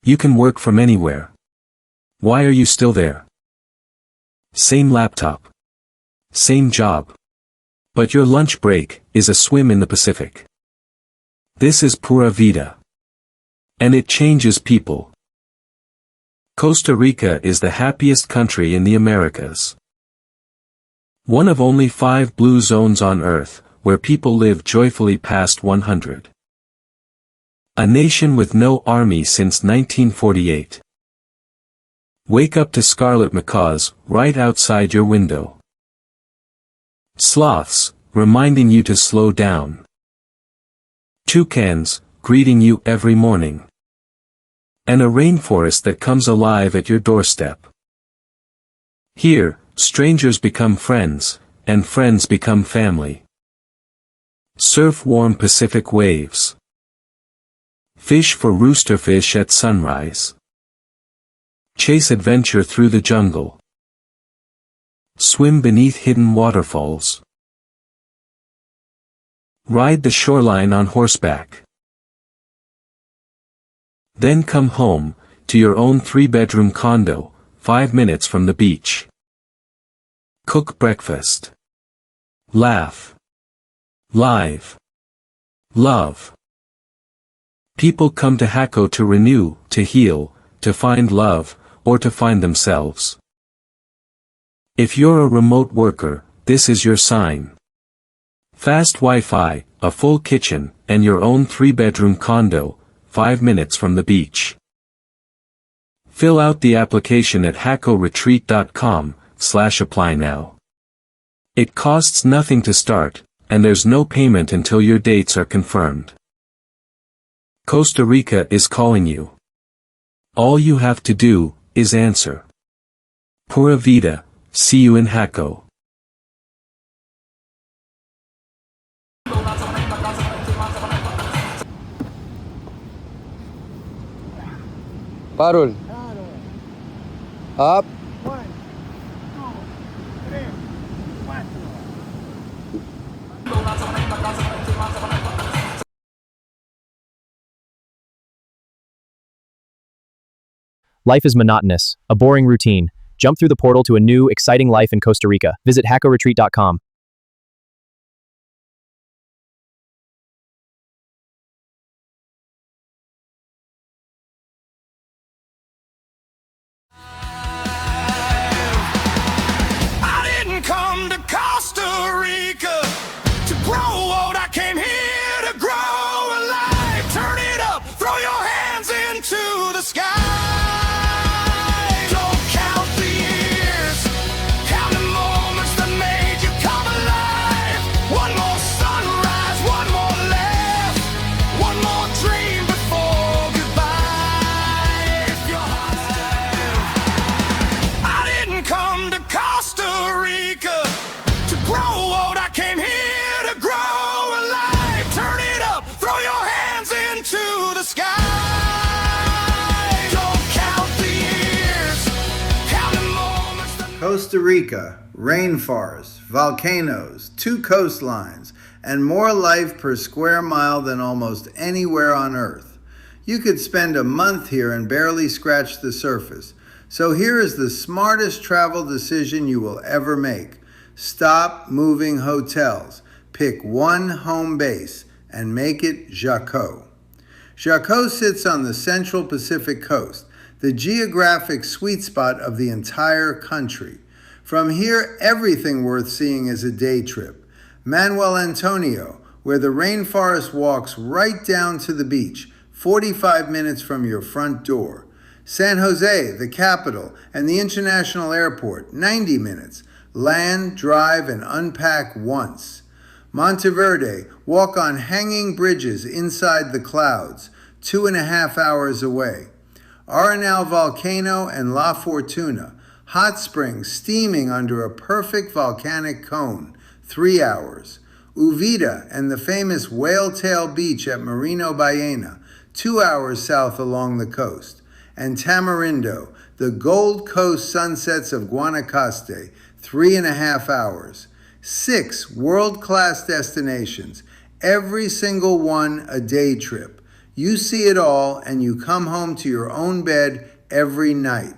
You can work from anywhere. Why are you still there? Same laptop. Same job. But your lunch break is a swim in the Pacific. This is Pura Vida. And it changes people. Costa Rica is the happiest country in the Americas. One of only 5 blue zones on Earth, where people live joyfully past 100. A nation with no army since 1948. Wake up to scarlet macaws right outside your window. Sloths, reminding you to slow down. Toucans, greeting you every morning. And a rainforest that comes alive at your doorstep. Here, strangers become friends, and friends become family. Surf warm Pacific waves. Fish for roosterfish at sunrise. Chase adventure through the jungle. Swim beneath hidden waterfalls. Ride the shoreline on horseback. Then come home, to your own 3-bedroom condo, 5 minutes from the beach. Cook breakfast. Laugh. Live. Love. People come to Jacó to renew, to heal, to find love, or to find themselves. If you're a remote worker, this is your sign. Fast Wi-Fi, a full kitchen, and your own 3-bedroom condo, 5 minutes from the beach. Fill out the application at jacoretreat.com/apply now. It costs nothing to start, and there's no payment until your dates are confirmed. Costa Rica is calling you. All you have to do is answer. Pura Vida, see you in Jacó. Parol. Up. 1, 2, 3, 4. Life is monotonous, a boring routine. Jump through the portal to a new, exciting life in Costa Rica. Visit jacoretreat.com. I didn't come to Costa Rica to grow old. I came here to grow alive. Turn it up, throw your hands into the sky. Don't count the years, count the moments that made you come alive. One more sunrise, one more laugh, one more dream before goodbye. If your heart's alive, I didn't come to Costa Rica to grow old. I came here to grow alive. Turn it up, throw your hands into the sky. Don't count the years, count the moments that Costa Rica, rainforests, volcanoes, 2 coastlines, and more life per square mile than almost anywhere on Earth. You could spend a month here and barely scratch the surface. So here is the smartest travel decision you will ever make. Stop moving hotels. Pick one home base and make it Jacó. Jacó sits on the central Pacific coast, the geographic sweet spot of the entire country. From here, everything worth seeing is a day trip. Manuel Antonio, where the rainforest walks right down to the beach, 45 minutes from your front door. San Jose, the capital, and the international airport, 90 minutes. Land, drive, and unpack once. Monteverde, walk on hanging bridges inside the clouds, 2.5 hours away. Arenal Volcano and La Fortuna, hot springs steaming under a perfect volcanic cone, 3 hours. Uvita and the famous Whale Tail Beach at Marino Ballena, 2 hours south along the coast. And Tamarindo, the Gold Coast sunsets of Guanacaste, 3.5 hours. 6 world-class destinations, every single one a day trip. You see it all and you come home to your own bed every night.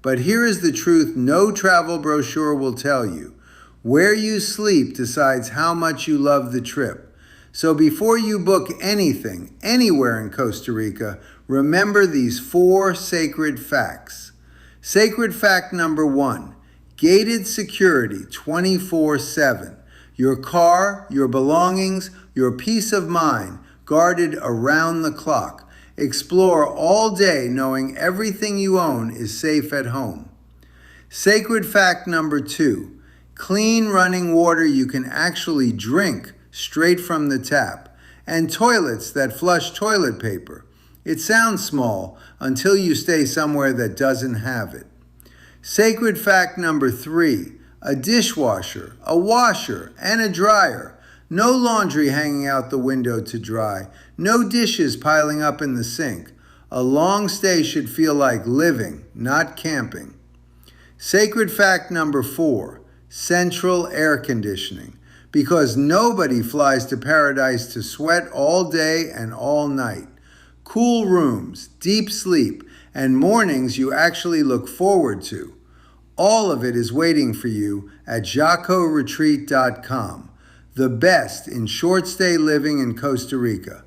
But here is the truth no travel brochure will tell you. Where you sleep decides how much you love the trip. So before you book anything, anywhere in Costa Rica, remember these 4 sacred facts. Sacred fact number 1, gated security 24/7. Your car, your belongings, your peace of mind guarded around the clock. Explore all day knowing everything you own is safe at home. Sacred fact number 2, clean running water you can actually drink straight from the tap, and toilets that flush toilet paper. It sounds small until you stay somewhere that doesn't have it. Sacred fact number 3, a dishwasher, a washer, and a dryer. No laundry hanging out the window to dry. No dishes piling up in the sink. A long stay should feel like living, not camping. Sacred fact number 4, central air conditioning. Because nobody flies to paradise to sweat all day and all night. Cool rooms, deep sleep, and mornings you actually look forward to. All of it is waiting for you at JacóRetreat.com. The best in short stay living in Costa Rica.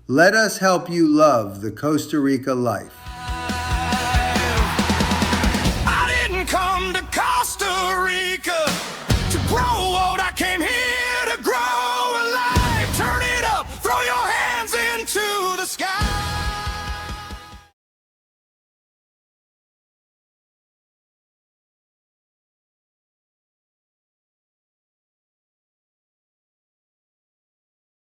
Let us help you love the Costa Rica life. I didn't come to Costa Rica to grow